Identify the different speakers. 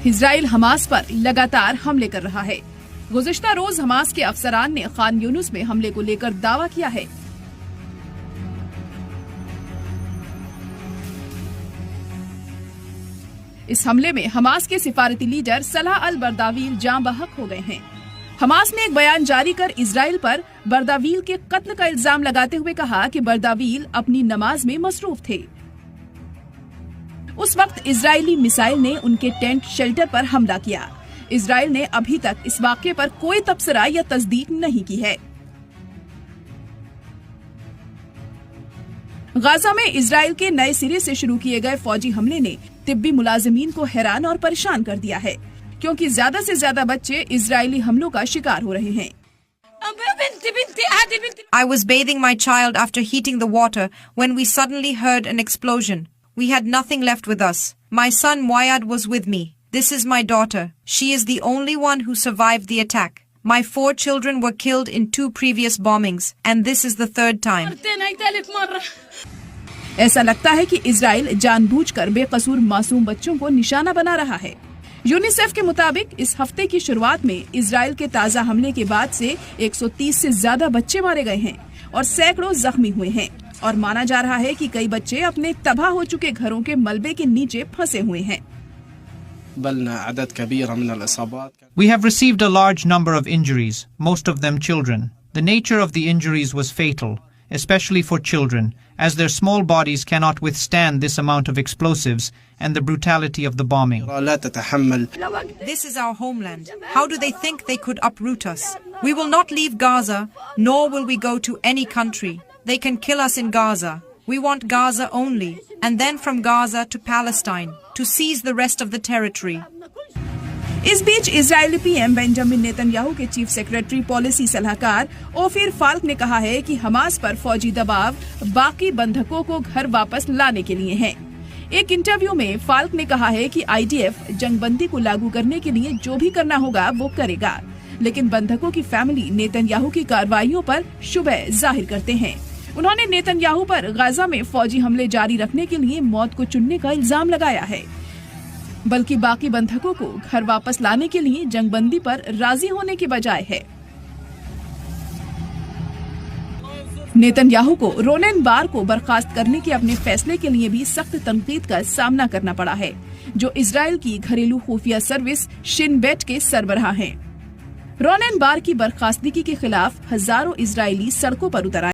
Speaker 1: Israel Hamas पर लगातार हमले कर रहा है। गुज़िश्ता रोज हमास के अफसरान ने खान यूनुस में हमले को लेकर दावा किया है। इस हमले में हमास के सिफारती लीडर सलाह अल बर्दावील जाँ बहक हो गए हैं। हमास ने एक बयान जारी कर इजराइल पर बर्दावील के कत्ल का इल्जाम लगाते हुए कहा कि बर्दावील अपनी नमाज में मसरूफ थे। उस वक्त इजरायली मिसाइल ने उनके टेंट शेल्टर पर हमला किया। इजराइल ने अभी तक इस वाक़ये पर कोई तबसरा या तस्दीक नहीं की है। गाजा में इजराइल के नए सिरे से शुरू किए गए फौजी हमले ने तिब्बी मुलाजिमीन को हैरान और परेशान कर दिया है, क्योंकि ज्यादा से ज्यादा बच्चे इजरायली हमलों का शिकार हो रहे हैं।
Speaker 2: I was bathing my child after heating the water when we suddenly heard an explosion. We had nothing left with us. My son Wayad was with me. This is my daughter. She is the only one who survived the attack. My 4 children were killed in 2 previous bombings, and this is the 3rd time.
Speaker 1: ऐसा लगता है कि Israel जानबूझकर बेकसूर मासूम बच्चों को निशाना बना रहा है। यूनिसेफ के मुताबिक इस हफ्ते की शुरुआत में इजराइल के ताज़ा हमले के बाद से 130 से ज्यादा बच्चे मारे गए हैं और सैकड़ों जख्मी हुए हैं, और माना जा रहा है कि कई बच्चे अपने तबाह हो चुके घरों के मलबे के नीचे फंसे हुए हैं।
Speaker 3: We have received a large number of injuries, most of them children. The nature of the injuries was fatal, especially for children, as their small bodies cannot withstand this amount of explosives and the brutality of the bombing.
Speaker 2: This is our homeland. How do they think they could uproot us? We will not leave Gaza, nor will we go to any country. They can kill us in Gaza. We want Gaza only, and then from Gaza to Palestine, to seize the rest of the territory.
Speaker 1: इस बीच Israeli PM Benjamin Netanyahu के chief secretary policy सलाहकार Ophir Falk ने कहा है कि Hamas पर फौजी दबाव बाकी बंधकों को घर वापस लाने के लिए है। एक इंटरव्यू में फाल्क ने कहा है कि आईडीएफ जंगबंदी को लागू करने के लिए जो भी करना होगा वो करेगा, लेकिन बंधकों की फैमिली नेतन्याहू की कार्रवाइयों पर शुबह जाहिर करते हैं। उन्होंने नेतन्याहू पर गाजा में फौजी हमले जारी रखने के लिए मौत को चुनने का इल्जाम लगाया है, बल्कि बाकी बंधकों को घर वापस लाने के लिए जंगबंदी पर राजी होने की बजाय है। नेतन्याहू को रोनेन बार को बर्खास्त करने के अपने फैसले के लिए भी सख्त तनकीद का सामना करना पड़ा है, जो इजराइल की घरेलू खुफिया सर्विस शिन बेट के सरबराह हैं। रोनेन बार की बर्खास्तगी के खिलाफ हजारों इजरायली सड़कों पर उतर आए।